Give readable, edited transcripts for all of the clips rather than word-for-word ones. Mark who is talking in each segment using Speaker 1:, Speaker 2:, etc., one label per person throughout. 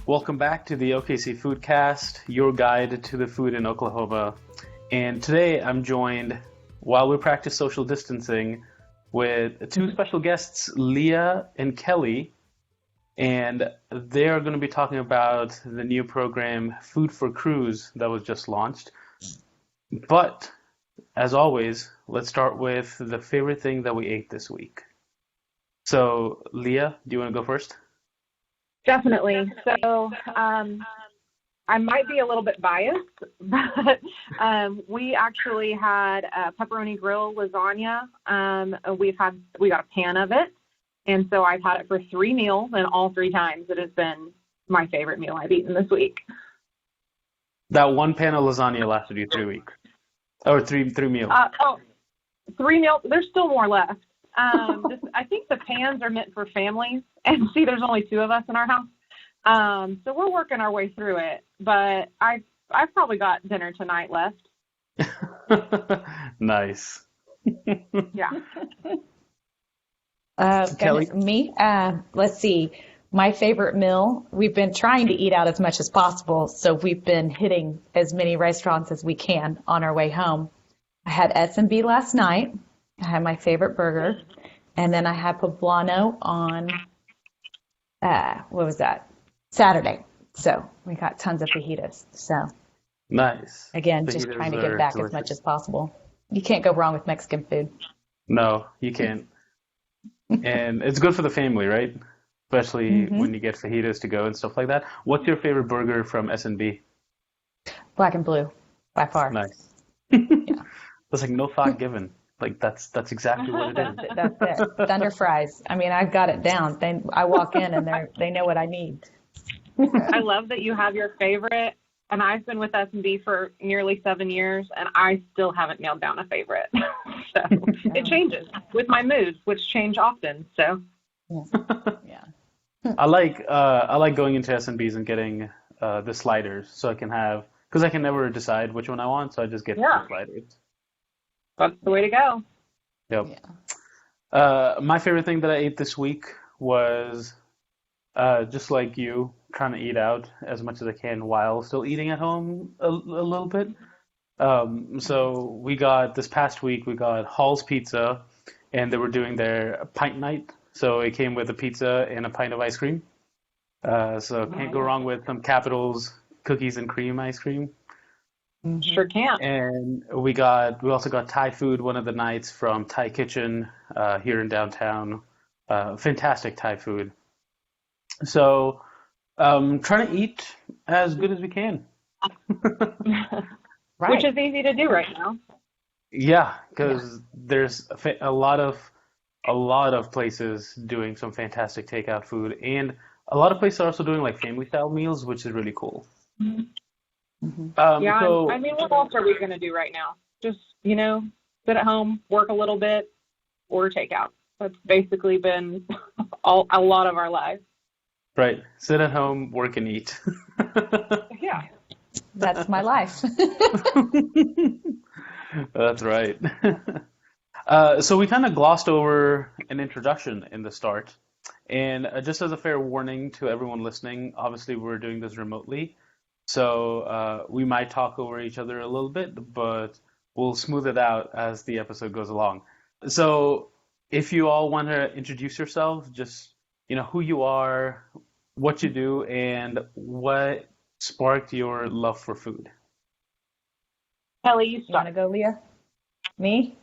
Speaker 1: Welcome back to the OKC Foodcast, your guide to the food in Oklahoma. And today I'm joined, while we practice social distancing, with two special guests, Leah and Kelly. And they are going to be talking about the new program, Food for Crews, that was just launched. But, as always, let's start with the favorite thing that we ate this week. So, Leah, do you want to go first?
Speaker 2: Definitely. So I might be a little bit biased, but we actually had pepperoni grill lasagna. We got a pan of it, and so I've had it for 3 meals, and all 3 times it has been my favorite meal I've eaten this week.
Speaker 1: That one pan of lasagna lasted you 3 weeks, or three meals.
Speaker 2: 3 meals. There's still more left. I think the pans are meant for families, and see, there's only 2 of us in our house, so we're working our way through it. But I've probably got dinner tonight left.
Speaker 1: Nice.
Speaker 2: Yeah.
Speaker 1: Kelly?
Speaker 3: Me? Let's see. My favorite meal, we've been trying to eat out as much as possible, so we've been hitting as many restaurants as we can on our way home. I had S&B last night. I had my favorite burger, and then I had poblano on, Saturday. So we got tons of fajitas. So
Speaker 1: Nice.
Speaker 3: again, just
Speaker 1: Fajitas
Speaker 3: trying to
Speaker 1: are
Speaker 3: get back
Speaker 1: delicious.
Speaker 3: as much as possible. You can't go wrong with Mexican food.
Speaker 1: No, you can't. And it's good for the family, right? Especially when you get fajitas to go and stuff like that. What's your favorite burger from S&B?
Speaker 3: Black and blue, by far.
Speaker 1: Nice.
Speaker 3: Yeah.
Speaker 1: There's like no thought given. Like that's exactly what it is.
Speaker 3: That's it. Thunder fries. I mean, I've got it down. I walk in and they know what I need.
Speaker 2: I love that you have your favorite, and I've been with S&B for nearly 7 years, and I still haven't nailed down a favorite. So it changes with my moods, which change often. So
Speaker 3: Yeah.
Speaker 1: I like going into S&Bs and getting the sliders so I can have, because I can never decide which one I want, so I just get the sliders.
Speaker 2: that's the way to go.
Speaker 1: Yep.
Speaker 3: Yeah.
Speaker 1: My favorite thing that I ate this week was just like you, trying to eat out as much as I can while still eating at home a little bit. So this past week we got Hall's Pizza, and they were doing their pint night. So it came with a pizza and a pint of ice cream. So can't go wrong with some Capitals cookies and cream ice cream.
Speaker 2: Sure can.
Speaker 1: And we also got Thai food one of the nights from Thai Kitchen here in downtown. Fantastic Thai food. So trying to eat as good as we can.
Speaker 3: Right.
Speaker 2: Which is easy to do right now.
Speaker 1: Yeah, because there's a lot of places doing some fantastic takeout food, and a lot of places are also doing like family style meals, which is really cool.
Speaker 2: Yeah,
Speaker 1: So
Speaker 2: what else are we going to do right now? Just, sit at home, work a little bit, order takeout. That's basically been a lot of our lives.
Speaker 1: right, sit at home, work and eat.
Speaker 2: Yeah.
Speaker 3: That's my life.
Speaker 1: That's right. So we kind of glossed over an introduction in the start. And just as a fair warning to everyone listening, obviously we're doing this remotely. So we might talk over each other a little bit, but we'll smooth it out as the episode goes along. So if you all want to introduce yourselves, just, who you are, what you do, and what sparked your love for food.
Speaker 2: Kelly, you
Speaker 3: You want
Speaker 2: start.
Speaker 3: to go, Leah? Me?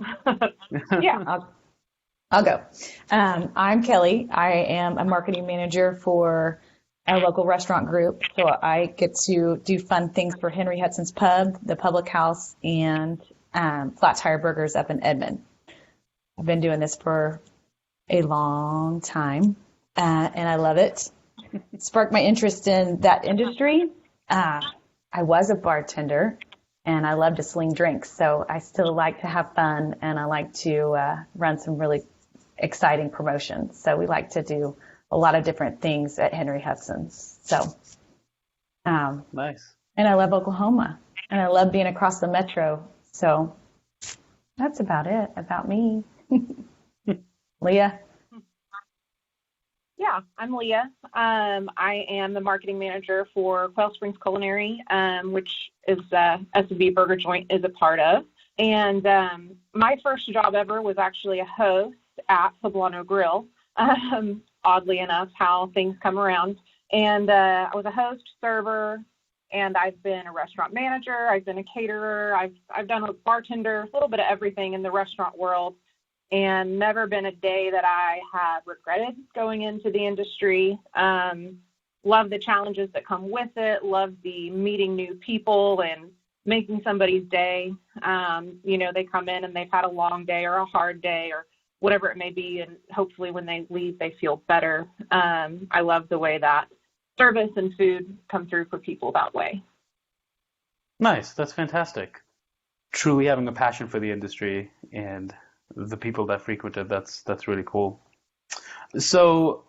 Speaker 2: Yeah.
Speaker 3: I'll go. I'm Kelly. I am a marketing manager for a local restaurant group. So I get to do fun things for Henry Hudson's Pub, the Public House, and Flat Tire Burgers up in Edmond. I've been doing this for a long time, and I love it. It sparked my interest in that industry. I was a bartender, and I love to sling drinks. So I still like to have fun, and I like to run some really exciting promotions. So we like to do a lot of different things at Henry Hudson's. So,
Speaker 1: Nice.
Speaker 3: and I love Oklahoma, and I love being across the metro. So that's about it about me. Leah?
Speaker 2: Yeah, Yeah, I'm Leah. I am the marketing manager for Quail Springs Culinary, which is S&B Burger Joint is a part of. And my first job ever was actually a host at Poblano Grill. Oddly enough, how things come around. And I was a host, server, and I've been a restaurant manager. I've been a caterer. I've done a bartender, a little bit of everything in the restaurant world. And never been a day that I have regretted going into the industry. Love the challenges that come with it. Love the meeting new people and making somebody's day. They come in and they've had a long day or a hard day or whatever it may be, and hopefully when they leave, they feel better. I love the way that service and food come through for people that way.
Speaker 1: Nice. That's fantastic. Truly having a passion for the industry and the people that frequent it, that's really cool. So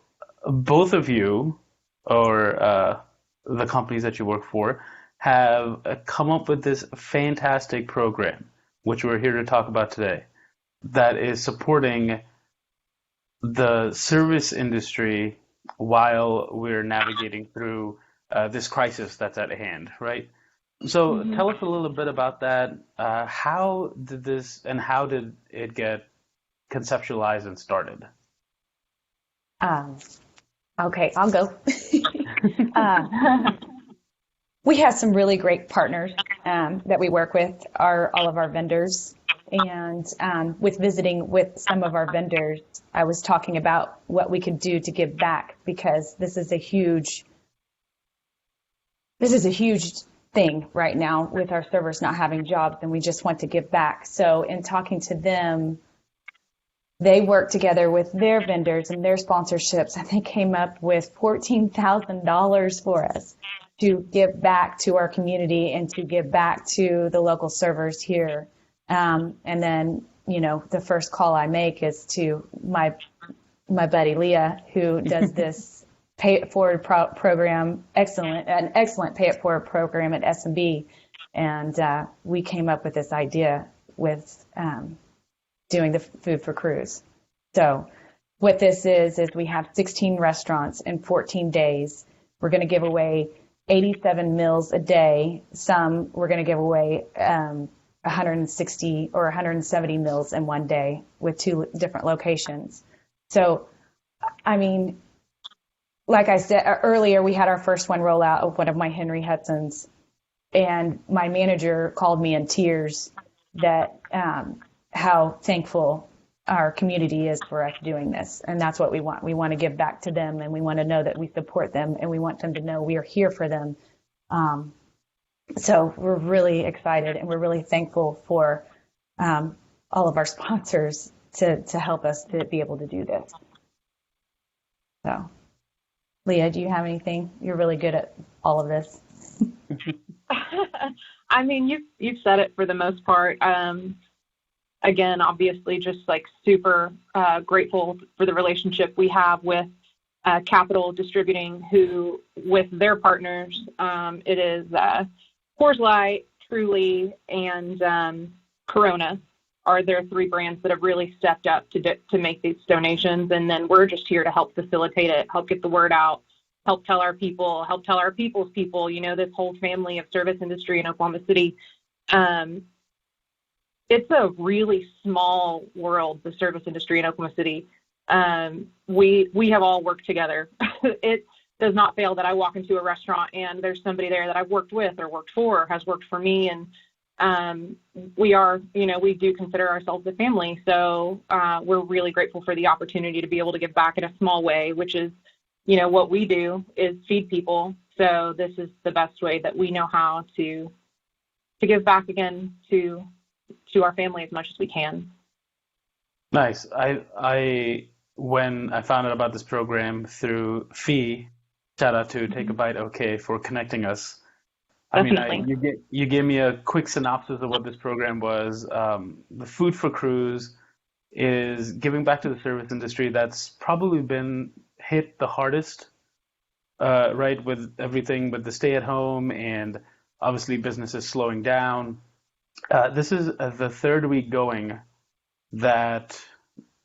Speaker 1: both of you, or the companies that you work for, have come up with this fantastic program, which we're here to talk about today, that is supporting the service industry while we're navigating through this crisis that's at hand, right? So tell us a little bit about that. How did it get conceptualized and started?
Speaker 3: Okay, I'll go. We have some really great partners that we work with, all of our vendors. And with visiting with some of our vendors, I was talking about what we could do to give back, because this is a huge thing right now with our servers not having jobs, and we just want to give back. So in talking to them, they worked together with their vendors and their sponsorships, and they came up with $14,000 for us to give back to our community and to give back to the local servers here. And then, the first call I make is to my buddy Leah, who does this pay it forward program, an excellent pay it forward program at S&B. And we came up with this idea with doing the Food for Crews. So what this is we have 16 restaurants in 14 days. We're going to give away 87 meals a day. Some we're going to give away 160 or 170 meals in one day with 2 different locations. So, like I said earlier, we had our first one roll out of one of my Henry Hudsons, and my manager called me in tears that how thankful our community is for us doing this. And that's what we want. We want to give back to them, and we want to know that we support them, and we want them to know we are here for them. So we're really excited, and we're really thankful for all of our sponsors to help us to be able to do this. So, Leah, do you have anything? You're really good at all of this.
Speaker 2: You've said it for the most part. Again, obviously, just like super grateful for the relationship we have with Capital Distributing, who, with their partners, it is Coors Light, Truly, and Corona are their 3 brands that have really stepped up to make these donations. And then we're just here to help facilitate it, help get the word out, help tell our people, help tell our people's people, this whole family of service industry in Oklahoma City. It's a really small world, the service industry in Oklahoma City. We have all worked together. It does not fail that I walk into a restaurant and there's somebody there that I've worked with or worked for or has worked for me. And we do consider ourselves a family. So we're really grateful for the opportunity to be able to give back in a small way, which is, what we do is feed people. So this is the best way that we know how to give back again to our family as much as we can.
Speaker 1: Nice. When I found out about this program through Fee, shout out to Take a Bite OK for connecting us. You gave me a quick synopsis of what this program was. The Food for Crews is giving back to the service industry that's probably been hit the hardest, right, with everything with the stay-at-home and obviously businesses slowing down. This is the 3rd week going that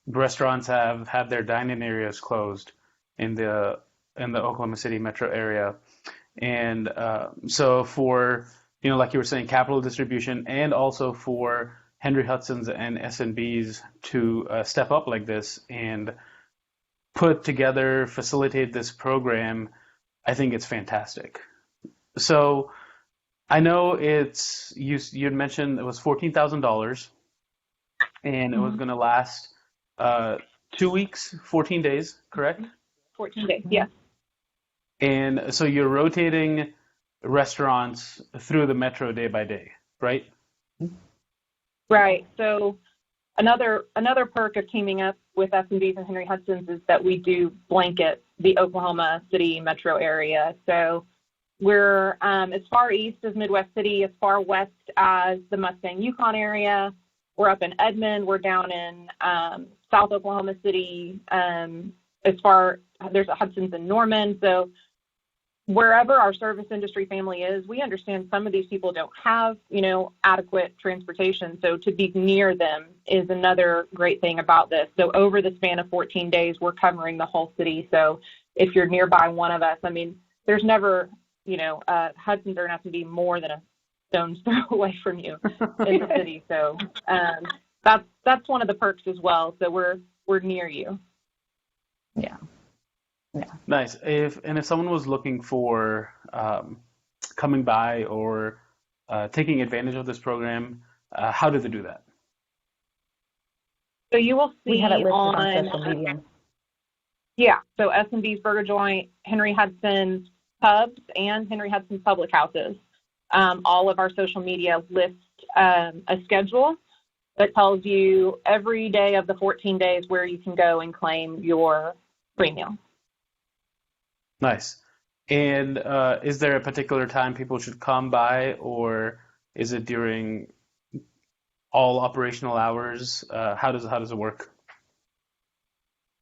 Speaker 1: restaurants have had their dining areas closed, in the Oklahoma City metro area. And so for, like you were saying, capital distribution, and also for Henry Hudson's and SNBs to step up like this and facilitate this program, I think it's fantastic. So I know you had mentioned it was $14,000 and it was going to last 2 weeks, 14 days, correct?
Speaker 2: 14 days, yes.
Speaker 1: And so you're rotating restaurants through the metro day by day, right?
Speaker 2: Right. So another perk of teaming up with S&Bs and Henry Hudson's is that we do blanket the Oklahoma City metro area. So we're as far east as Midwest City, as far west as the Mustang Yukon area. We're up in Edmond. We're down in South Oklahoma City. There's a Hudson's in Norman. So wherever our service industry family is, we understand some of these people don't have, adequate transportation. So to be near them is another great thing about this. So over the span of 14 days, we're covering the whole city. So if you're nearby one of us, there's never, Hudson's are not to be more than a stone's throw away from you in the city. So that's one of the perks as well. So we're near you.
Speaker 3: Yeah. Yeah.
Speaker 1: Nice. If someone was looking for coming by or taking advantage of this program, how do they do that?
Speaker 2: So you will see
Speaker 3: we have it listed
Speaker 2: on
Speaker 3: social media.
Speaker 2: Yeah. So S&B's Burger Joint, Henry Hudson's Pubs, and Henry Hudson's Public Houses. All of our social media list a schedule that tells you every day of the 14 days where you can go and claim your free meal.
Speaker 1: Nice. And is there a particular time people should come by, or is it during all operational hours? How does it work?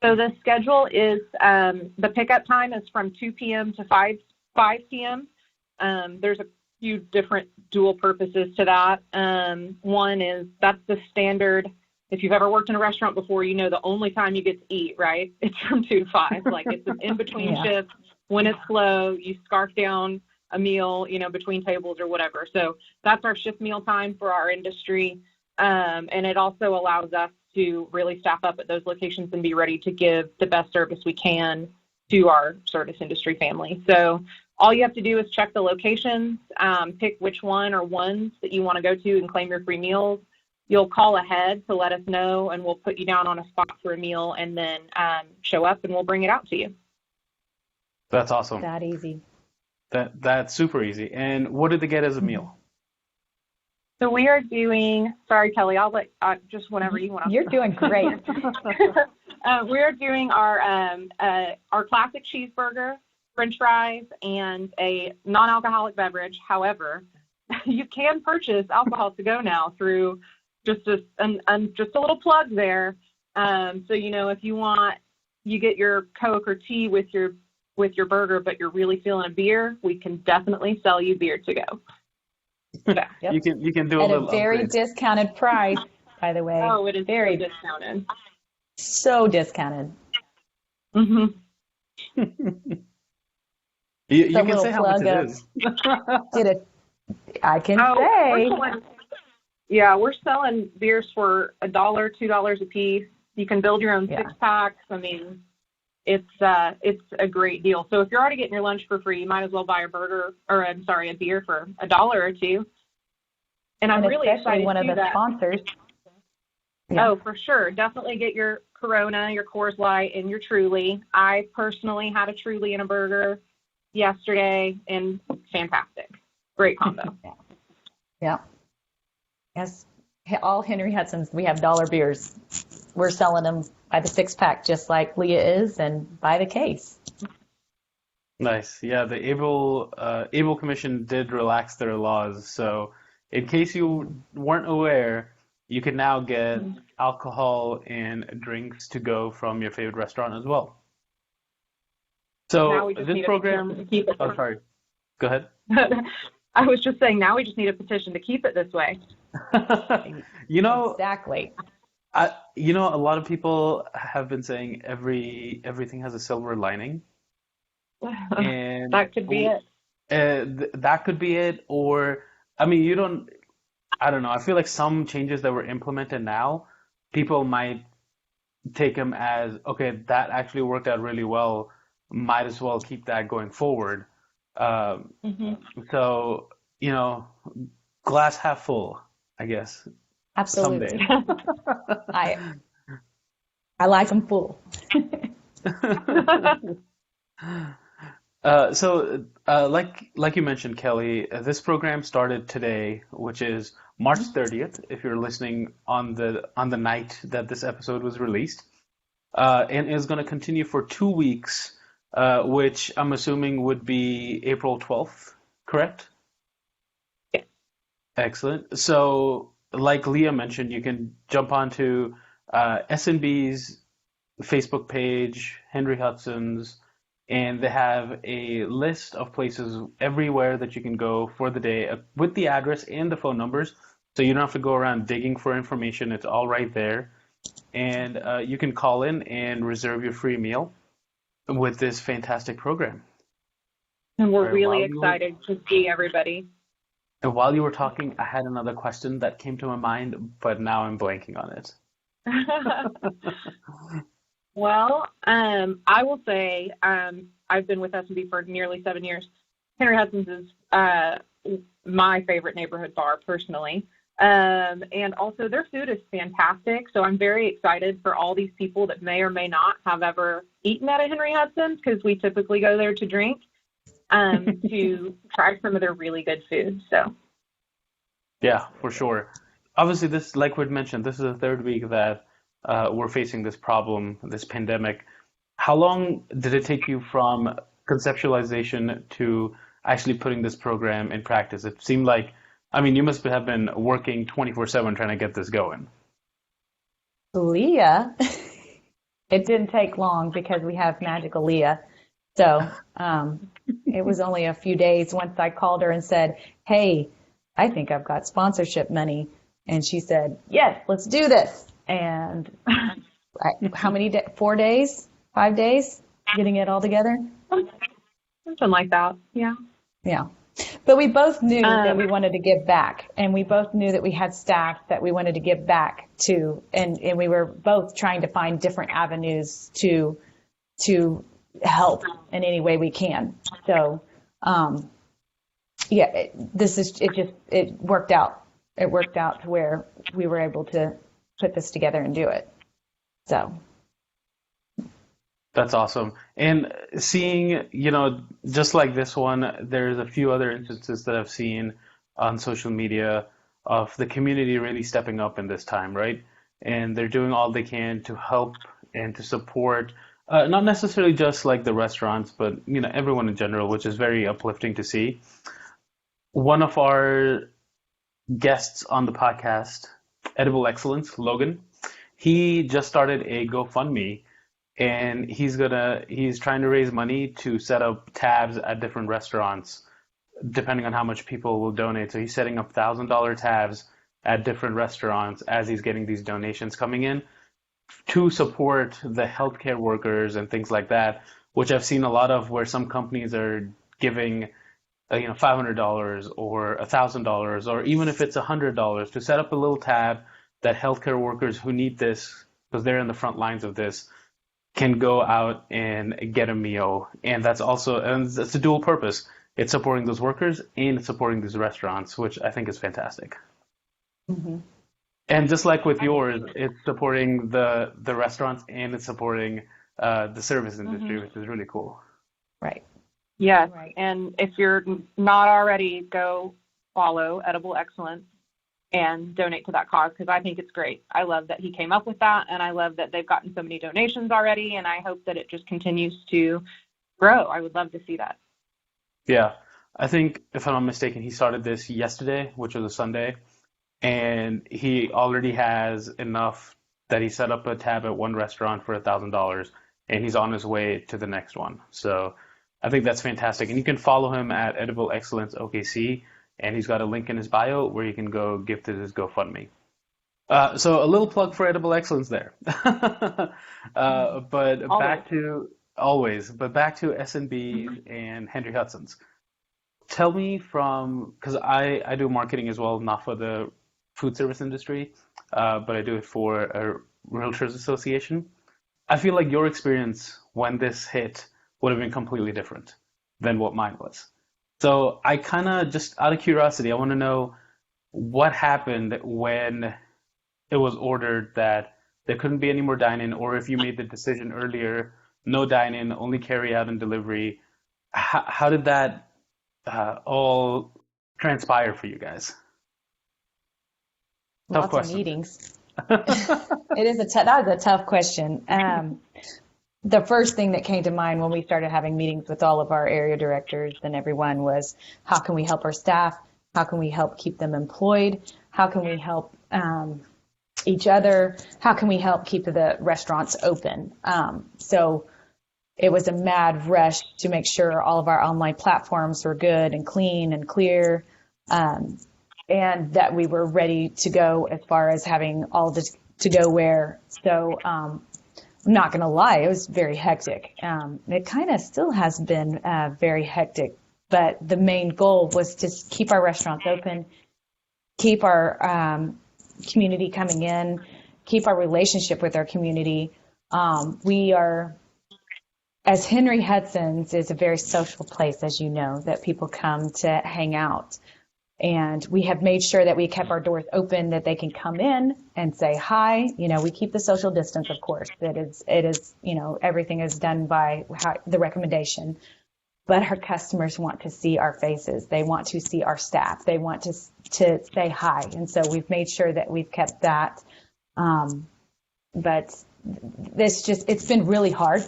Speaker 2: So the schedule is the pickup time is from 2 p.m. to 5 p.m. There's a few different dual purposes to that. One is that's the standard. If you've ever worked in a restaurant before, the only time you get to eat, right? It's from 2 to 5. Like it's an in-between shift. When it's slow, you scarf down a meal, between tables or whatever. So that's our shift meal time for our industry. And it also allows us to really staff up at those locations and be ready to give the best service we can to our service industry family. So all you have to do is check the locations, pick which one or ones that you want to go to and claim your free meals. You'll call ahead to let us know, and we'll put you down on a spot for a meal, and then show up and we'll bring it out to you.
Speaker 1: That's awesome.
Speaker 3: That easy.
Speaker 1: That's super easy. And what did they get as a meal?
Speaker 2: So we are doing, sorry, Kelly, I'll let, just whenever you want to.
Speaker 3: You're doing great.
Speaker 2: We are doing our classic cheeseburger, French fries, and a non-alcoholic beverage. However, you can purchase alcohol to go now through just a little plug there. So, if you want, you get your Coke or tea with your burger, but you're really feeling a beer, we can definitely sell you beer to go.
Speaker 3: Yep.
Speaker 1: You can do
Speaker 3: at
Speaker 1: a
Speaker 3: very discounted price, by the way.
Speaker 2: Oh, it is
Speaker 3: very
Speaker 2: discounted.
Speaker 3: So discounted.
Speaker 2: Mm-hmm.
Speaker 1: you can say how much it is.
Speaker 3: I can say.
Speaker 2: We're selling beers for $1, $2 a piece. You can build your own 6-packs. It's a great deal. So if you're already getting your lunch for free, you might as well buy a beer for $1 or $2. And I'm really excited
Speaker 3: one
Speaker 2: to
Speaker 3: of
Speaker 2: do
Speaker 3: the
Speaker 2: that.
Speaker 3: sponsors.
Speaker 2: Yeah. Oh, for sure. Definitely get your Corona, your Coors Light, and your Truly. I personally had a Truly and a burger yesterday, and fantastic. Great combo.
Speaker 3: Yeah. Yes. All Henry Hudson's, we have dollar beers. We're selling them by the 6-pack, just like Leah is, and by the case.
Speaker 1: Nice. Yeah, the Able Commission did relax their laws. So in case you weren't aware, you can now get alcohol and drinks to go from your favorite restaurant as well. So this program, oh, sorry. Go ahead.
Speaker 2: I was just saying, now we just need a petition to keep it this way.
Speaker 1: Exactly. A lot of people have been saying everything has a silver lining, and
Speaker 2: That could be it.
Speaker 1: that could be it. Or, I mean, I don't know. I feel like some changes that were implemented now, people might take them as, okay, that actually worked out really well. Might as well keep that going forward. Um,
Speaker 2: Hmm.
Speaker 1: so, you know, glass half full, I guess,
Speaker 3: Absolutely.
Speaker 1: someday.
Speaker 3: I I like them full.
Speaker 1: Like you mentioned, Kelly, this program started today, which is March 30th, if you're listening on the night that this episode was released, and is going to continue for 2 weeks, which I'm assuming would be April 12th, correct?
Speaker 2: Yeah.
Speaker 1: Excellent. So, like Leah mentioned, you can jump onto SNB's Facebook page, Henry Hudson's, and they have a list of places everywhere that you can go for the day with the address and the phone numbers. So you don't have to go around digging for information. It's all right there. And you can call in and reserve your free meal with this fantastic program.
Speaker 2: And
Speaker 1: All
Speaker 2: we're
Speaker 1: right,
Speaker 2: really excited to see everybody.
Speaker 1: while you were talking, I had another question that came to my mind, but now I'm blanking on it.
Speaker 2: Well, I will say I've been with S&B for nearly 7 years. Henry Hudson's is my favorite neighborhood bar personally. And also their food is fantastic. So I'm very excited for all these people that may or may not have ever eaten at a Henry Hudson's, because we typically go there to drink, to try some of their really good food. So
Speaker 1: Yeah, for sure. Obviously, this, like we'd mentioned, this is the third week that we're facing this problem, this pandemic. How long did it take you from conceptualization to actually putting this program in practice? It seemed like, I mean, you must have been working 24/7 trying to get this going.
Speaker 3: Leah, it didn't take long because we have magical Leah. So it was only a few days once I called her and said, "Hey, I think I've got sponsorship money." And she said, "Yes, let's do this." And how many days? 4 days? 5 days? Getting it all together?
Speaker 2: something like that. Yeah.
Speaker 3: Yeah. But we both knew that we
Speaker 2: Um,
Speaker 3: wanted to give back, and we both knew that we had staff that we wanted to give back to, and we were both trying to find different avenues to help in any way we can. So, yeah, it worked out. It worked out to where we were able to put this together and do it. So,
Speaker 1: That's awesome. And seeing, just like this one, there's a few other instances that I've seen on social media of the community really stepping up in this time, right? And they're doing all they can to help and to support, not necessarily just like the restaurants, but everyone in general, which is very uplifting to see. One of our guests on the podcast, Edible Excellence, Logan, he just started a GoFundMe, and he's trying to raise money to set up tabs at different restaurants depending on how much people will donate. So he's setting up $1,000 tabs at different restaurants as he's getting these donations coming in to support the healthcare workers and things like that, which I've seen a lot of where some companies are giving $500 or $1,000, or even if it's $100 to set up a little tab that healthcare workers who need this, because they're in the front lines of this, can go out and get a meal. And that's a dual purpose. It's supporting those workers and it's supporting these restaurants, which I think is fantastic.
Speaker 3: mhm.
Speaker 1: And just like with yours, it's supporting the restaurants and it's supporting the service
Speaker 2: mhm.
Speaker 1: industry, which is really cool.
Speaker 3: Right.
Speaker 2: Yes.
Speaker 3: Right.
Speaker 2: And if you're not already, go follow Edible Excellence and donate to that cause, because I think it's great. I love that he came up with that, and I love that they've gotten so many donations already, and I hope that it just continues to grow. I would love to see that.
Speaker 1: Yeah. I think, if I'm not mistaken, he started this yesterday, which was a Sunday, and he already has enough that he set up a tab at one restaurant for $1,000, and he's on his way to the next one. So I think that's fantastic. And you can follow him at Edible Excellence OKC, and he's got a link in his bio where you can go gift to his GoFundMe. So a little plug for Edible Excellence there. But
Speaker 2: Always.
Speaker 1: back to S&B's and Henry Hudson's. Tell me because I do marketing as well, not for the food service industry, but I do it for a realtors association. I feel like your experience when this hit would have been completely different than what mine was. So I kind of just out of curiosity, I want to know what happened when it was ordered that there couldn't be any more dine-in, or if you made the decision earlier, no dine-in, only carry out and delivery. How did that all transpire for you guys? Tough
Speaker 3: Lots of
Speaker 1: question.
Speaker 3: meetings. That is a tough question. The first thing that came to mind when we started having meetings with all of our area directors and everyone was, how can we help our staff? How can we help keep them employed? How can we help each other? How can we help keep the restaurants open? So it was a mad rush to make sure all of our online platforms were good and clean and clear, and that we were ready to go as far as having all the to-go-ware. So I'm not going to lie, it was very hectic. It kind of still has been very hectic, but the main goal was to keep our restaurants open, keep our community coming in, keep our relationship with our community. As Henry Hudson's is a very social place, as you know, that people come to hang out. And we have made sure that we kept our doors open, that they can come in and say hi. We keep the social distance, of course. It is, everything is done by the recommendation. But our customers want to see our faces. They want to see our staff. They want to say hi. And so we've made sure that we've kept that. But it's been really hard.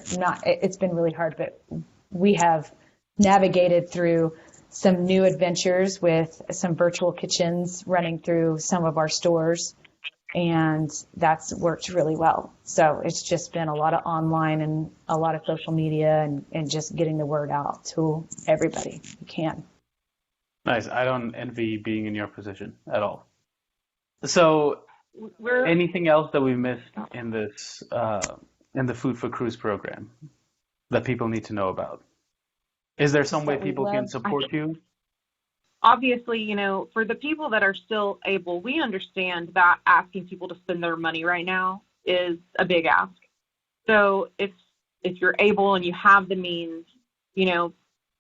Speaker 3: It's been really hard, but we have navigated through some new adventures with some virtual kitchens running through some of our stores, and that's worked really well. So it's just been a lot of online and a lot of social media and just getting the word out to everybody who can.
Speaker 1: Nice. I don't envy being in your position at all. So anything else that we missed in this in the Food for Crews program that people need to know about? Is there some way people can support you?
Speaker 2: Obviously, for the people that are still able, we understand that asking people to spend their money right now is a big ask. So if you're able and you have the means,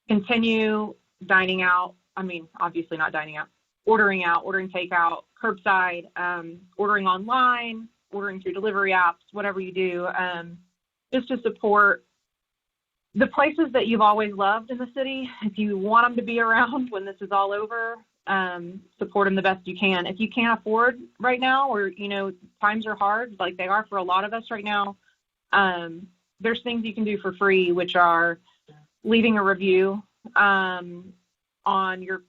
Speaker 2: continue dining out. I mean, obviously not dining out, ordering takeout, curbside, ordering online, ordering through delivery apps, whatever you do, just to support the places that you've always loved in the city. If you want them to be around when this is all over, support them the best you can. If you can't afford right now, or, times are hard, like they are for a lot of us right now, there's things you can do for free, which are leaving a review on your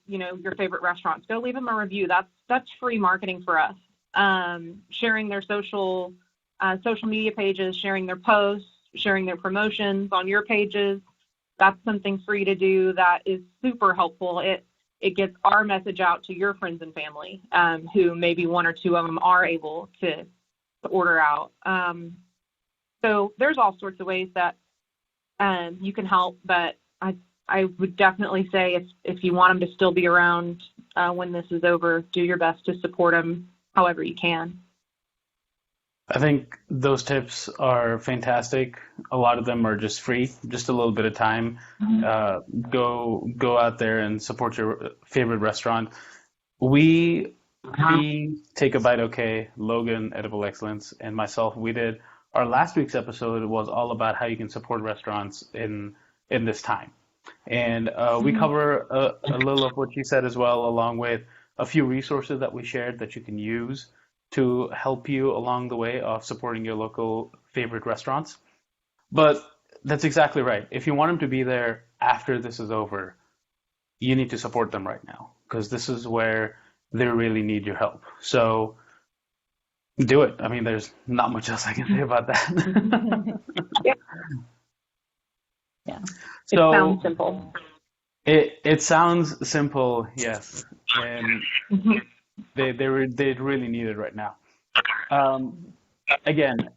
Speaker 2: favorite restaurants. Go leave them a review. That's free marketing for us. Sharing their social media pages, sharing their posts, sharing their promotions on your pages. That's something free to do that is super helpful. It gets our message out to your friends and family, who maybe one or two of them are able to order out. So there's all sorts of ways that you can help, but I would definitely say if you want them to still be around when this is over, do your best to support them however you can.
Speaker 1: I think those tips are fantastic. A lot of them are just free, just a little bit of time. Go out there and support your favorite restaurant. We Take a Bite OK, Logan, Edible Excellence, and myself, we did our last week's episode was all about how you can support restaurants in this time. And we cover a little of what you said as well, along with a few resources that we shared that you can use to help you along the way of supporting your local favorite restaurants. But that's exactly right. If you want them to be there after this is over, you need to support them right now, because this is where they really need your help. So do it. I mean, there's not much else I can say about that.
Speaker 2: Yeah.
Speaker 1: So,
Speaker 2: it sounds simple.
Speaker 1: It sounds simple, yes. And they really need it right now. Again,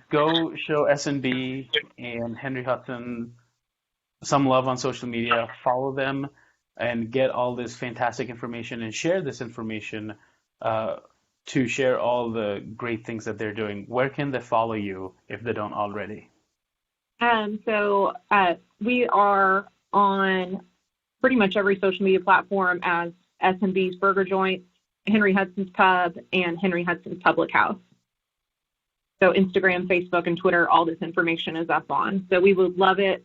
Speaker 1: go show S&B and Henry Hudson some love on social media, follow them, and get all this fantastic information and share this information uh, to share all the great things that they're doing. Where can they follow you if they don't already?
Speaker 2: So we are on pretty much every social media platform as S&B's Burger Joint, Henry Hudson's Pub, and Henry Hudson's Public House. So Instagram, Facebook, and Twitter, all this information is up on. So we would love it,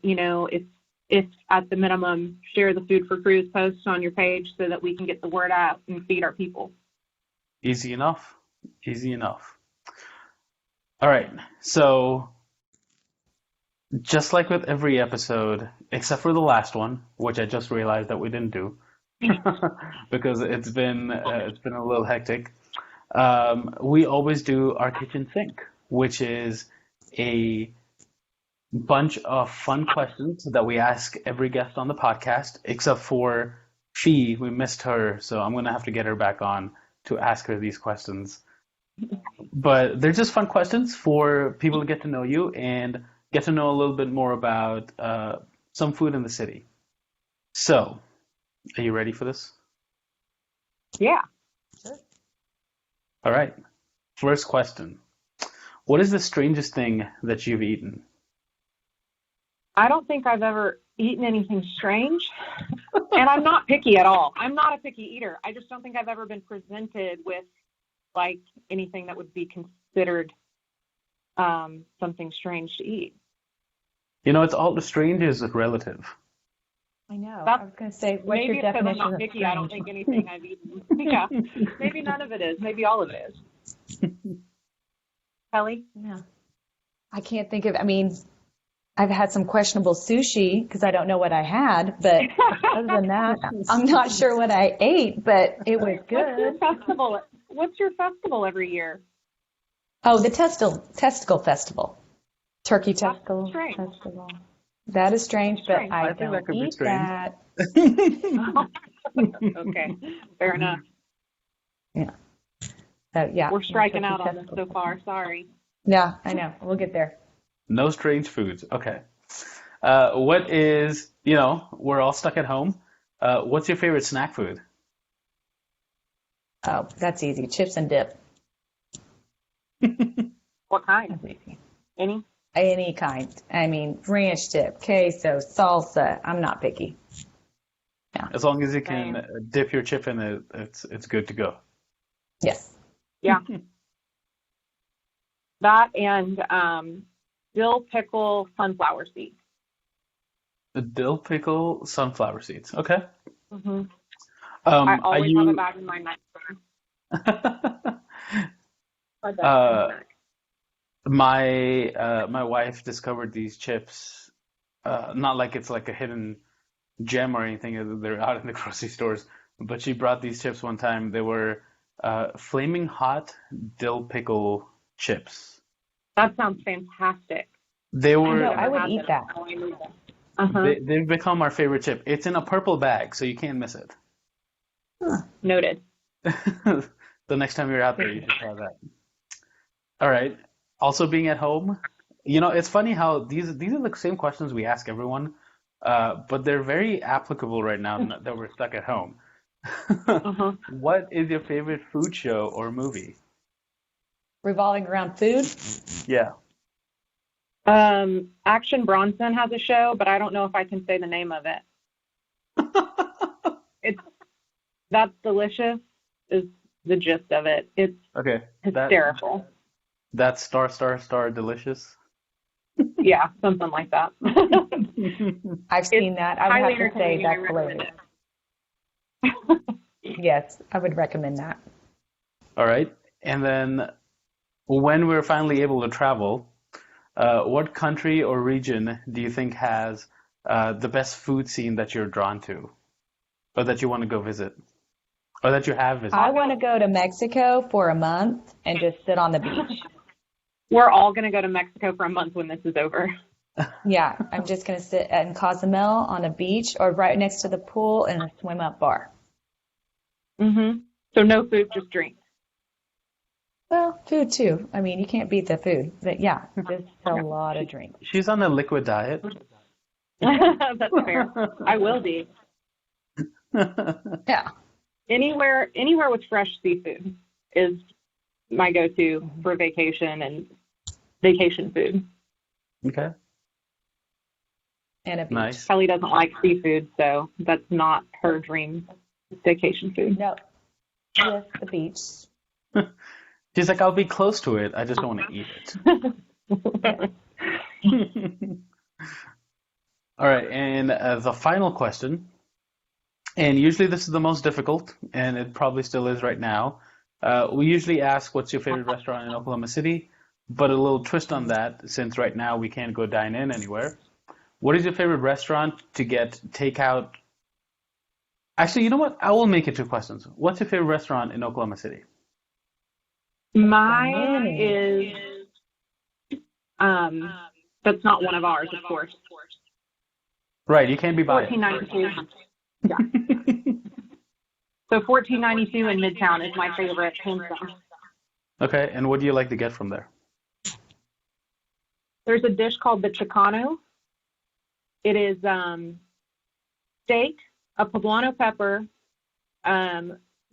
Speaker 2: if at the minimum, share the Food for Cruise post on your page so that we can get the word out and feed our people.
Speaker 1: Easy enough. Easy enough. All right. So just like with every episode, except for the last one, which I just realized that we didn't do because it's been a little hectic. We always do our kitchen sink, which is a bunch of fun questions that we ask every guest on the podcast, except for Fee. We missed her, so I'm gonna have to get her back on to ask her these questions. But they're just fun questions for people to get to know you and get to know a little bit more about some food in the city. So, are you ready for this?
Speaker 2: Yeah.
Speaker 1: All right. First question. What is the strangest thing that you've eaten?
Speaker 2: I don't think I've ever eaten anything strange, and I'm not picky at all. I'm not a picky eater. I just don't think I've ever been presented with like anything that would be considered something strange to eat.
Speaker 1: It's all the strange is relative.
Speaker 3: I know. I was going to say, what's your definition
Speaker 2: maybe because I'm not picky, I don't think anything I've eaten. Yeah, maybe none of it is. Maybe all of it is. Kelly?
Speaker 3: Yeah. I can't think of, I've had some questionable sushi because I don't know what I had, but other than that, I'm not sure what I ate, but it was good.
Speaker 2: What's your festival every year?
Speaker 3: Oh, the Testicle Festival. Turkey Testicle Festival. That is strange, but I don't eat that.
Speaker 2: Okay, fair enough.
Speaker 3: Yeah. So, yeah.
Speaker 2: We're striking out on this so far. Sorry.
Speaker 3: Yeah, I know. We'll get there.
Speaker 1: No strange foods. Okay. What is, we're all stuck at home. What's your favorite snack food?
Speaker 3: Oh, that's easy. Chips and dip.
Speaker 2: What kind?
Speaker 3: That's easy.
Speaker 2: Any?
Speaker 3: Any kind. Ranch dip, queso, salsa. I'm not picky. Yeah.
Speaker 1: As long as you can dip your chip in it, it's good to go.
Speaker 3: Yes.
Speaker 2: Yeah. That and dill pickle sunflower seeds.
Speaker 1: The dill pickle sunflower seeds. Okay.
Speaker 2: Mm-hmm. I always have a bag in my nightstand.
Speaker 1: My wife discovered these chips. Not like it's like a hidden gem or anything. They're out in the grocery stores. But she brought these chips one time. They were flaming hot dill pickle chips.
Speaker 2: That sounds fantastic.
Speaker 1: They were.
Speaker 3: I would eat that.
Speaker 2: Uh-huh.
Speaker 1: They've become our favorite chip. It's in a purple bag, so you can't miss it.
Speaker 3: Huh.
Speaker 2: Noted.
Speaker 1: The next time you're out there, you should try that. All right. Also, being at home, it's funny how these are the same questions we ask everyone, but they're very applicable right now that we're stuck at home.
Speaker 2: Uh-huh.
Speaker 1: What is your favorite food show or movie?
Speaker 3: Revolving around food?
Speaker 1: Yeah.
Speaker 2: Action Bronson has a show, but I don't know if I can say the name of it. That's delicious is the gist of it. It's
Speaker 1: okay.
Speaker 2: Hysterical.
Speaker 1: That's star delicious.
Speaker 2: Yeah, something like that.
Speaker 3: I've seen that. I would have to say that's hilarious. Yes, I would recommend that.
Speaker 1: All right. And then when we're finally able to travel, what country or region do you think has the best food scene that you're drawn to, or that you want to go visit, or that you have visited?
Speaker 3: I want to go to Mexico for a month and just sit on the beach.
Speaker 2: We're all going to go to Mexico for a month when this is over.
Speaker 3: Yeah, I'm just going to sit in Cozumel on a beach or right next to the pool in a swim-up bar.
Speaker 2: Mm-hmm. So no food, just drinks.
Speaker 3: Well, food too. I mean, you can't beat the food, but yeah, just a lot of drink.
Speaker 1: She's on a liquid diet.
Speaker 2: That's fair. I will be.
Speaker 3: Yeah.
Speaker 2: Anywhere with fresh seafood is my go-to for vacation and vacation food.
Speaker 1: Okay.
Speaker 3: And a beach.
Speaker 1: Nice.
Speaker 2: Kelly doesn't like seafood, so that's not her dream vacation food.
Speaker 3: No. Yes, the beach.
Speaker 1: She's like, I'll be close to it. I just don't want to eat it. All right. And the final question, and usually this is the most difficult, and it probably still is right now. We usually ask, what's your favorite restaurant in Oklahoma City? But a little twist on that, since right now we can't go dine in anywhere. What is your favorite restaurant to get takeout? Actually, you know what? I will make it 2 questions. What's your favorite restaurant in Oklahoma City?
Speaker 2: Mine is, that's not one of ours, of course.
Speaker 1: Right, you can't be biased.
Speaker 2: 1492. Yeah. So 1492 in Midtown is my favorite, hands down.
Speaker 1: Okay, and what do you like to get from there?
Speaker 2: There's a dish called the Chicano. It is steak, a poblano pepper,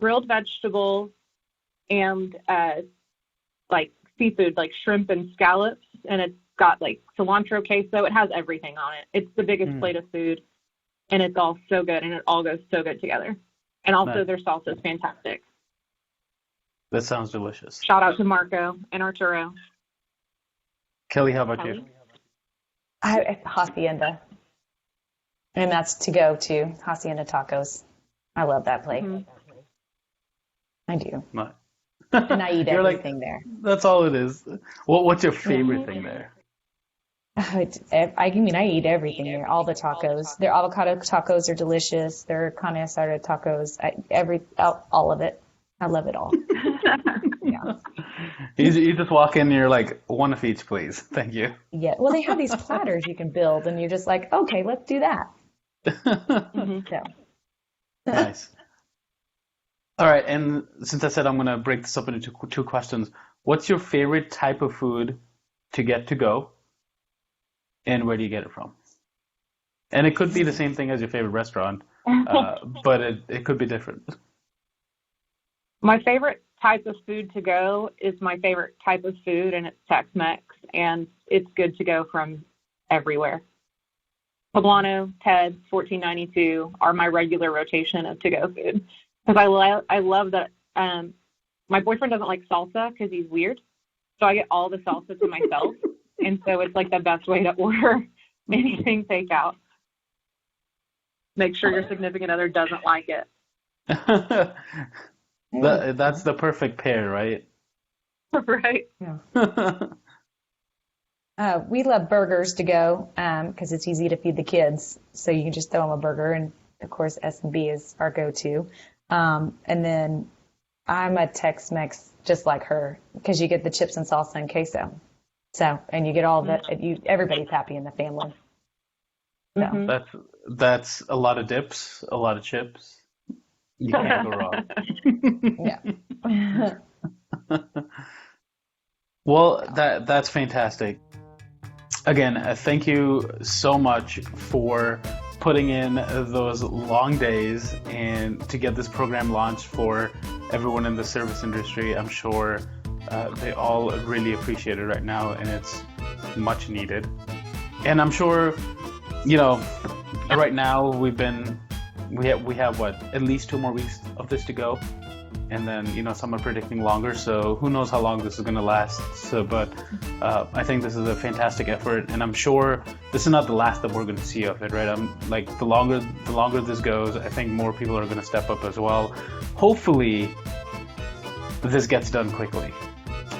Speaker 2: grilled vegetables, and like seafood, like shrimp and scallops, and it's got like cilantro queso. It has everything on it. It's the biggest plate of food, and it's all so good, and it all goes so good together. And also their salsa is fantastic.
Speaker 1: That sounds delicious.
Speaker 2: Shout out to Marco and Arturo.
Speaker 1: Kelly, how about you?
Speaker 3: Hacienda. And that's to go to Hacienda Tacos. I love that place. Mm-hmm. I do.
Speaker 1: No.
Speaker 3: And I eat everything there.
Speaker 1: That's all it is. What's your favorite thing there?
Speaker 3: I eat everything there. All the tacos. Their avocado tacos are delicious. Their carne asada tacos. All of it. I love it all. Yeah.
Speaker 1: You just walk in and you're like, 1 of each, please. Thank you.
Speaker 3: Yeah. Well, they have these platters you can build, and you're just like, okay, let's do that. So.
Speaker 1: Nice. All right, and since I said I'm going to break this up into 2 questions, what's your favorite type of food to get to go, and where do you get it from? And it could be the same thing as your favorite restaurant, but it could be different.
Speaker 2: My favorite type of food to go is my favorite type of food, and it's Tex-Mex, and it's good to go from everywhere. Poblano, Ted's, 1492 are my regular rotation of to-go food. Because I love that my boyfriend doesn't like salsa because he's weird. So I get all the salsa to myself. And so it's like the best way to order anything takeout. Make sure your significant other doesn't like it.
Speaker 1: That's the perfect pair, right?
Speaker 2: Right.
Speaker 3: Yeah. We love burgers to go because it's easy to feed the kids. So you can just throw them a burger. And, of course, S&B is our go-to. And then I'm a Tex-Mex just like her because you get the chips and salsa and queso. So, and you get all that. Everybody's happy in the family. So.
Speaker 2: Mm-hmm.
Speaker 1: That's a lot of dips, a lot of chips. You can't go wrong.
Speaker 3: Yeah.
Speaker 1: Well, that's fantastic. Again, thank you so much for putting in those long days and to get this program launched for everyone in the service industry. I'm sure they all really appreciate it right now, and it's much needed. And I'm sure, right now we have what, at least 2 more weeks of this to go. And then, some are predicting longer, so who knows how long this is going to last. But I think this is a fantastic effort, and I'm sure this is not the last that we're going to see of it, right? I'm like, the longer this goes, I think more people are going to step up as well. Hopefully, this gets done quickly.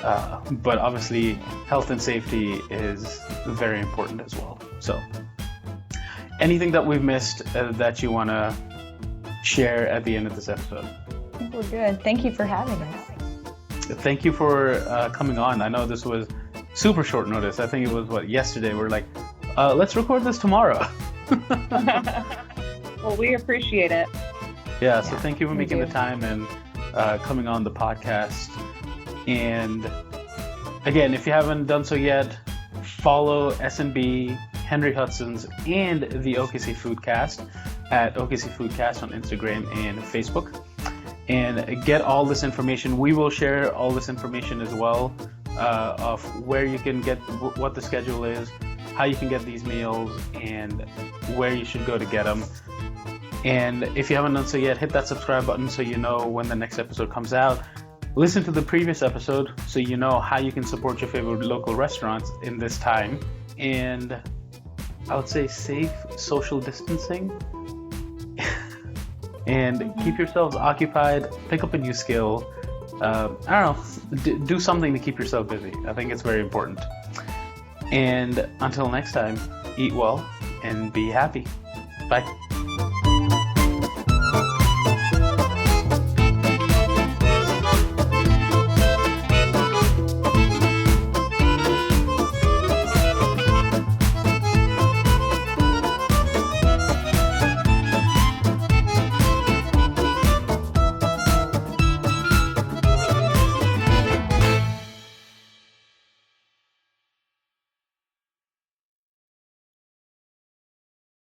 Speaker 1: But obviously, health and safety is very important as well. So, anything that we've missed that you want to share at the end of this episode?
Speaker 3: I think we're good. Thank you for having us.
Speaker 1: Thank you for coming on. I know this was super short notice. I think it was, yesterday? We're like, let's record this tomorrow.
Speaker 2: Well, we appreciate it.
Speaker 1: Yeah, so thank you for making the time and coming on the podcast. And again, if you haven't done so yet, follow S&B, Henry Hudson's, and the OKC Foodcast at OKC Foodcast on Instagram and Facebook. And get all this information. We will share all this information as well, of where you can get, what the schedule is, how you can get these meals, and where you should go to get them. And if you haven't done so yet, hit that subscribe button so you know when the next episode comes out. Listen to the previous episode so you know how you can support your favorite local restaurants in this time. And I would say safe social distancing. And keep yourselves occupied. Pick up a new skill. I don't know. Do something to keep yourself busy. I think it's very important. And until next time, eat well and be happy. Bye.